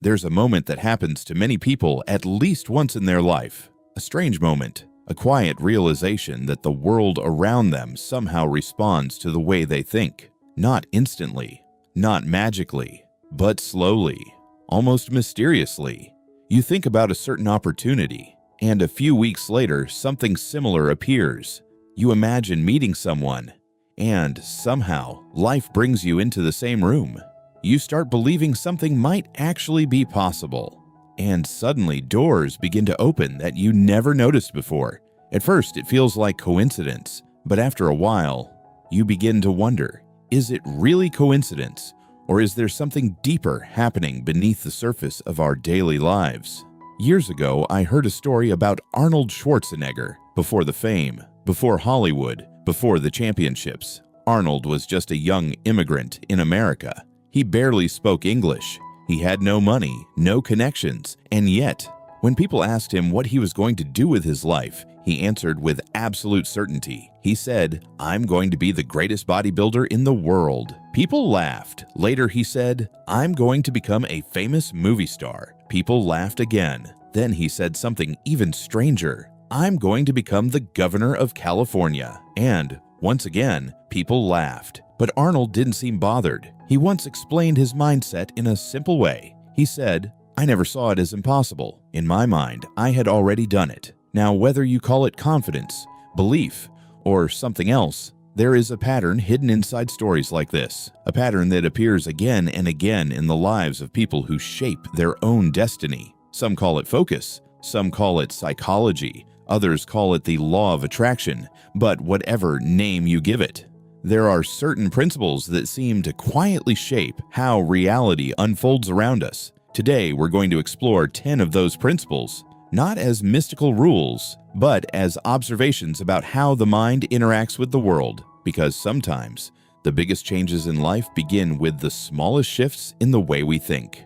There's a moment that happens to many people at least once in their life. A strange moment, a quiet realization that the world around them somehow responds to the way they think. Not instantly, not magically, but slowly, almost mysteriously. You think about a certain opportunity, and a few weeks later, something similar appears. You imagine meeting someone, and somehow, life brings you into the same room. You start believing something might actually be possible, and suddenly doors begin to open that you never noticed before. At first, it feels like coincidence, but after a while, you begin to wonder, is it really coincidence, or is there something deeper happening beneath the surface of our daily lives? Years ago, I heard a story about Arnold Schwarzenegger. Before the fame, before Hollywood, before the championships, Arnold was just a young immigrant in America. He barely spoke English. He had no money, no connections, and yet, when people asked him what he was going to do with his life, he answered with absolute certainty. He said, "I'm going to be the greatest bodybuilder in the world." People laughed. Later he said, "I'm going to become a famous movie star." People laughed again. Then he said something even stranger. "I'm going to become the governor of California." And once again, people laughed. But Arnold didn't seem bothered. He once explained his mindset in a simple way. He said, "I never saw it as impossible. In my mind, I had already done it. Now, whether you call it confidence, belief, or something else, there is a pattern hidden inside stories like this, a pattern that appears again and again in the lives of people who shape their own destiny. Some call it focus, some call it psychology, others call it the law of attraction, but whatever name you give it, there are certain principles that seem to quietly shape how reality unfolds around us. Today, we're going to explore 10 of those principles, not as mystical rules, but as observations about how the mind interacts with the world, because sometimes the biggest changes in life begin with the smallest shifts in the way we think.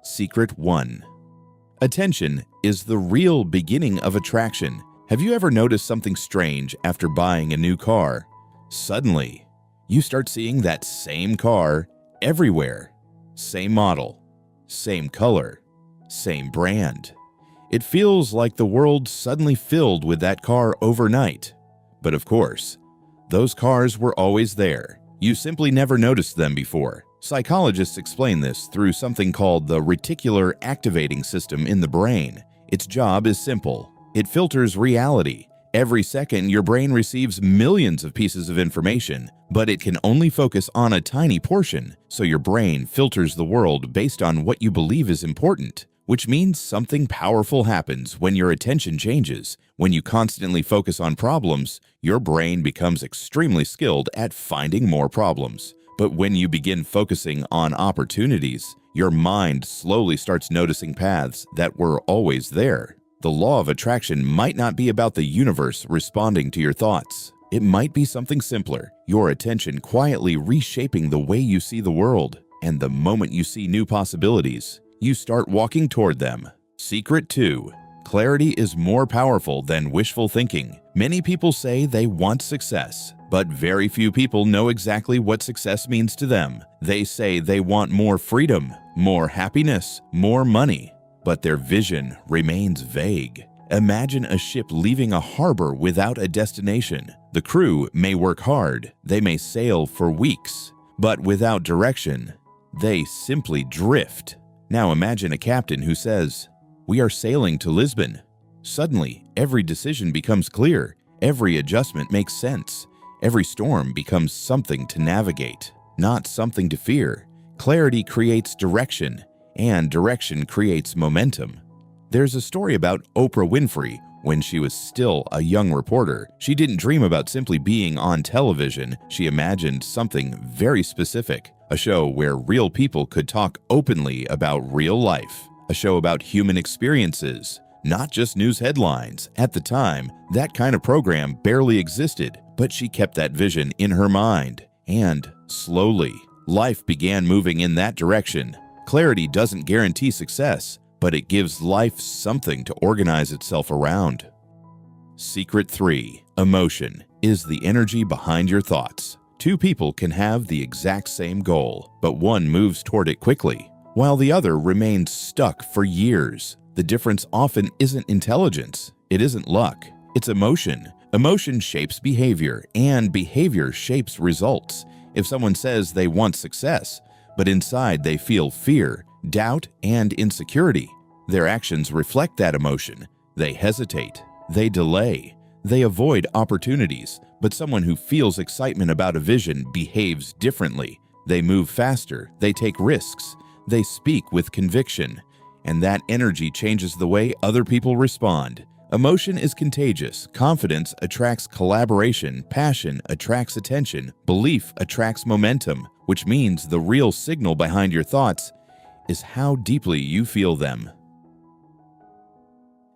Secret 1. Attention is the real beginning of attraction. Have you ever noticed something strange after buying a new car? Suddenly, you start seeing that same car everywhere. Same model, same color, same brand. It feels like the world suddenly filled with that car overnight. But of course, those cars were always there. You simply never noticed them before. Psychologists explain this through something called the reticular activating system in the brain. Its job is simple. It filters reality. Every second, your brain receives millions of pieces of information, but it can only focus on a tiny portion, so your brain filters the world based on what you believe is important, which means something powerful happens when your attention changes. When you constantly focus on problems, your brain becomes extremely skilled at finding more problems. But when you begin focusing on opportunities, your mind slowly starts noticing paths that were always there. The law of attraction might not be about the universe responding to your thoughts. It might be something simpler, your attention quietly reshaping the way you see the world. And the moment you see new possibilities, you start walking toward them. Secret 2. Clarity is more powerful than wishful thinking. Many people say they want success, but very few people know exactly what success means to them. They say they want more freedom, more happiness, more money, but their vision remains vague. Imagine a ship leaving a harbor without a destination. The crew may work hard, they may sail for weeks, but without direction, they simply drift. Now imagine a captain who says, "We are sailing to Lisbon." Suddenly, every decision becomes clear, every adjustment makes sense, every storm becomes something to navigate, not something to fear. Clarity creates direction, and direction creates momentum. There's a story about Oprah Winfrey. When she was still a young reporter, she didn't dream about simply being on television. She imagined something very specific, a show where real people could talk openly about real life, a show about human experiences, not just news headlines. At the time, that kind of program barely existed, but she kept that vision in her mind. And slowly, life began moving in that direction. Clarity doesn't guarantee success, but it gives life something to organize itself around. Secret 3. Emotion is the energy behind your thoughts. Two people can have the exact same goal, but one moves toward it quickly, while the other remains stuck for years. The difference often isn't intelligence, it isn't luck, it's emotion. Emotion shapes behavior, and behavior shapes results. If someone says they want success, but inside they feel fear, doubt, and insecurity, their actions reflect that emotion. They hesitate, they delay, they avoid opportunities. But someone who feels excitement about a vision behaves differently. They move faster, they take risks, they speak with conviction, and that energy changes the way other people respond. Emotion is contagious. Confidence attracts collaboration, passion attracts attention, belief attracts momentum, which means the real signal behind your thoughts is how deeply you feel them.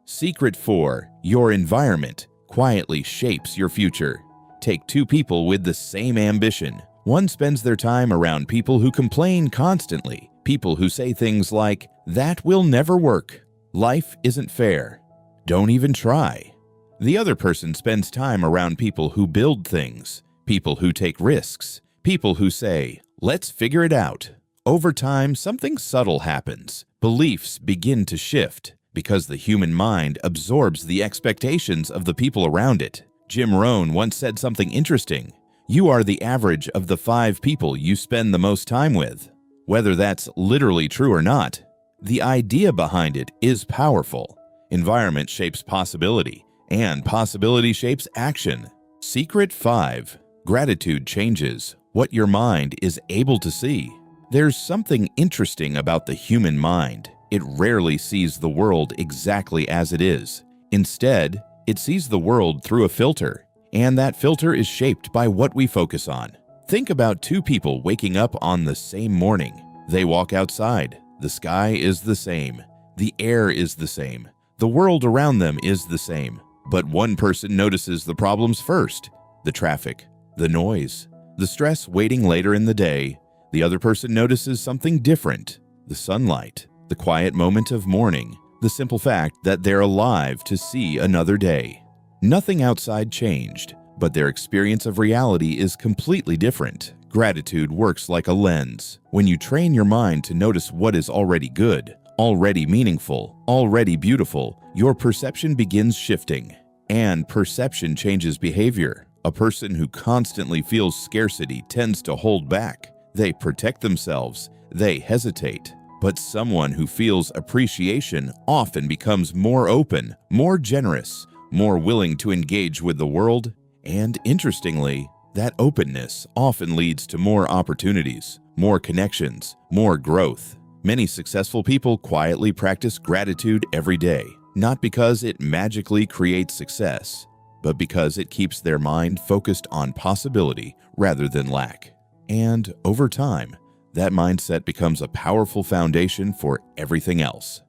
Secret 4. Your environment quietly shapes your future. Take two people with the same ambition. One spends their time around people who complain constantly, people who say things like, "That will never work," "Life isn't fair," "Don't even try." The other person spends time around people who build things, people who take risks, people who say, "Let's figure it out." Over time, something subtle happens. Beliefs begin to shift because the human mind absorbs the expectations of the people around it. Jim Rohn once said something interesting. You are the average of the 5 people you spend the most time with. Whether that's literally true or not, the idea behind it is powerful. Environment shapes possibility, and possibility shapes action. Secret 5. Gratitude changes what your mind is able to see. There's something interesting about the human mind. It rarely sees the world exactly as it is. Instead, it sees the world through a filter, and that filter is shaped by what we focus on. Think about two people waking up on the same morning. They walk outside. The sky is the same. The air is the same. The world around them is the same. But one person notices the problems first: the traffic, the noise, the stress waiting later in the day. The other person notices something different: the sunlight, the quiet moment of morning, the simple fact that they're alive to see another day. Nothing outside changed, but their experience of reality is completely different. Gratitude works like a lens. When you train your mind to notice what is already good, already meaningful, already beautiful, your perception begins shifting. And perception changes behavior. A person who constantly feels scarcity tends to hold back. They protect themselves. They hesitate. But someone who feels appreciation often becomes more open, more generous, more willing to engage with the world, and interestingly, that openness often leads to more opportunities, more connections, more growth. Many successful people quietly practice gratitude every day, not because it magically creates success, but because it keeps their mind focused on possibility rather than lack. And over time, that mindset becomes a powerful foundation for everything else.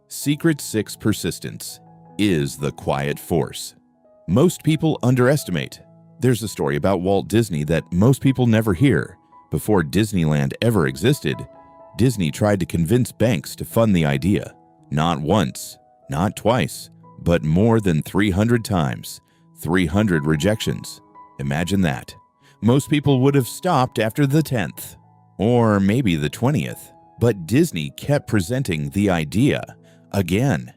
Secret 6. Persistence is the quiet force most people underestimate. There's a story about Walt Disney that most people never hear. Before Disneyland ever existed, Disney tried to convince banks to fund the idea. Not once, not twice, but more than 300 times. 300 rejections. Imagine that. Most people would have stopped after the 10th, or maybe the 20th. But Disney kept presenting the idea again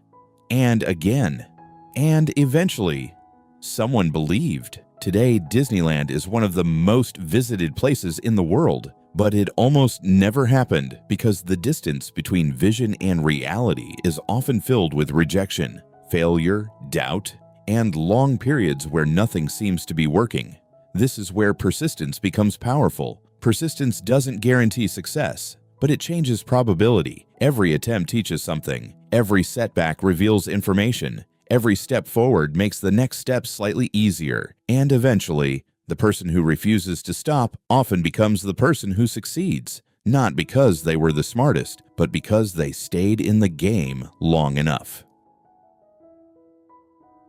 and again, and eventually, someone believed. Today, Disneyland is one of the most visited places in the world, but it almost never happened because the distance between vision and reality is often filled with rejection, failure, doubt, and long periods where nothing seems to be working. This is where persistence becomes powerful. Persistence doesn't guarantee success, but it changes probability. Every attempt teaches something. Every setback reveals information. Every step forward makes the next step slightly easier. And eventually, the person who refuses to stop often becomes the person who succeeds, not because they were the smartest, but because they stayed in the game long enough.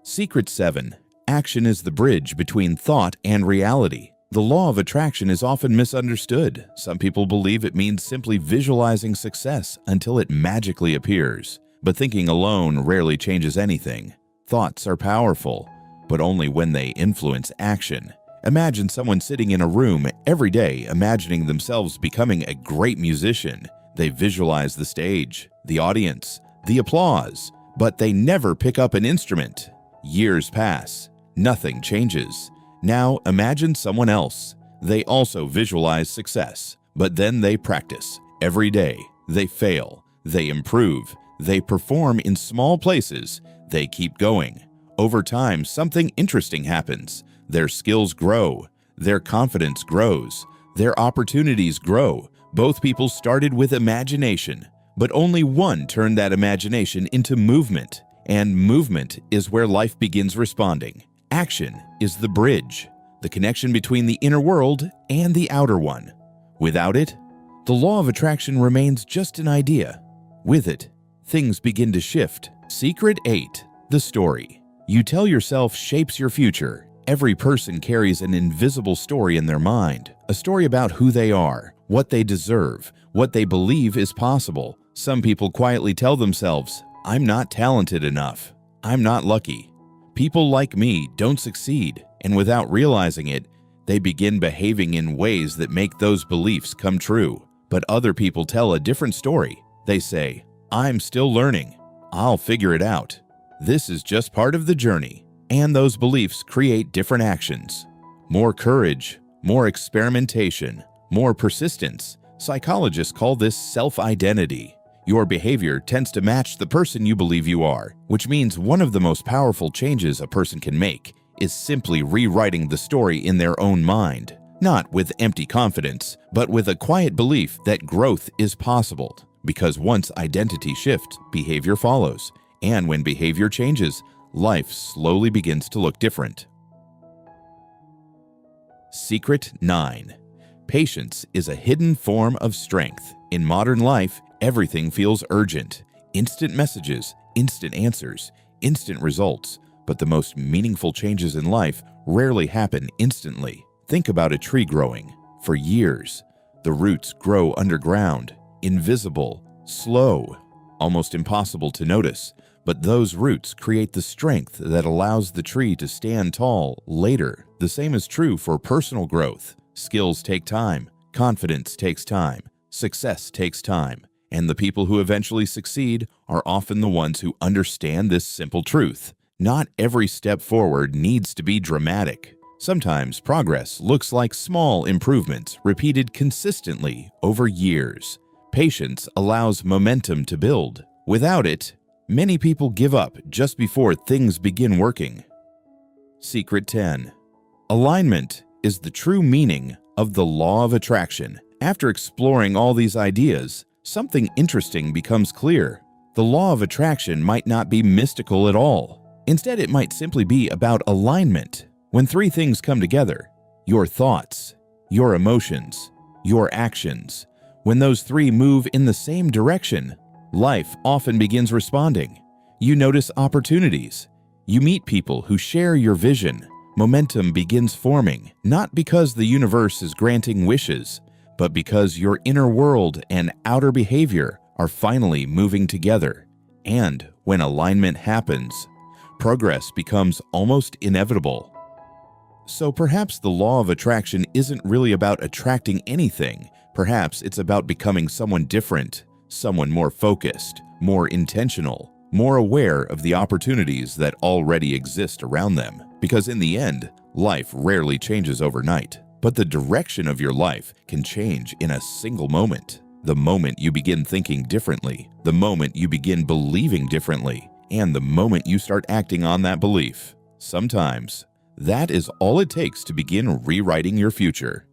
Secret 7. Action is the bridge between thought and reality. The law of attraction is often misunderstood. Some people believe it means simply visualizing success until it magically appears. But thinking alone rarely changes anything. Thoughts are powerful, but only when they influence action. Imagine someone sitting in a room every day imagining themselves becoming a great musician. They visualize the stage, the audience, the applause, but they never pick up an instrument. Years pass. Nothing changes. Now imagine someone else. They also visualize success, but then they practice. Every day, they fail. They improve. They perform in small places. They keep going. Over time, something interesting happens. Their skills grow. Their confidence grows. Their opportunities grow. Both people started with imagination, but only one turned that imagination into movement. And movement is where life begins responding. Action is the bridge, the connection between the inner world and the outer one. Without it, the law of attraction remains just an idea. With it, things begin to shift. Secret 8. The story you tell yourself shapes your future. Every person carries an invisible story in their mind, a story about who they are, what they deserve, what they believe is possible. Some people quietly tell themselves, "I'm not talented enough. I'm not lucky. People like me don't succeed." And without realizing it, they begin behaving in ways that make those beliefs come true. But other people tell a different story. They say, "I'm still learning. I'll figure it out. This is just part of the journey." And those beliefs create different actions. More courage, more experimentation, more persistence. Psychologists call this self-identity. Your behavior tends to match the person you believe you are, which means one of the most powerful changes a person can make is simply rewriting the story in their own mind, not with empty confidence, but with a quiet belief that growth is possible. Because once identity shifts, behavior follows. And when behavior changes, life slowly begins to look different. Secret 9. Patience is a hidden form of strength. In modern life, everything feels urgent. Instant messages, instant answers, instant results. But the most meaningful changes in life rarely happen instantly. Think about a tree growing. For years, the roots grow underground, invisible, slow, almost impossible to notice. But those roots create the strength that allows the tree to stand tall later. The same is true for personal growth. Skills take time, confidence takes time, success takes time, and the people who eventually succeed are often the ones who understand this simple truth. Not every step forward needs to be dramatic. Sometimes progress looks like small improvements repeated consistently over years. Patience allows momentum to build. Without it, many people give up just before things begin working. Secret 10. Alignment is the true meaning of the law of attraction. After exploring all these ideas, something interesting becomes clear. The law of attraction might not be mystical at all. Instead, it might simply be about alignment. When three things come together, your thoughts, your emotions, your actions, when those three move in the same direction, life often begins responding. You notice opportunities. You meet people who share your vision. Momentum begins forming, not because the universe is granting wishes, but because your inner world and outer behavior are finally moving together. And when alignment happens, progress becomes almost inevitable. So perhaps the law of attraction isn't really about attracting anything. Perhaps it's about becoming someone different, someone more focused, more intentional, more aware of the opportunities that already exist around them. Because in the end, life rarely changes overnight, but the direction of your life can change in a single moment. The moment you begin thinking differently, the moment you begin believing differently, and the moment you start acting on that belief. Sometimes, that is all it takes to begin rewriting your future.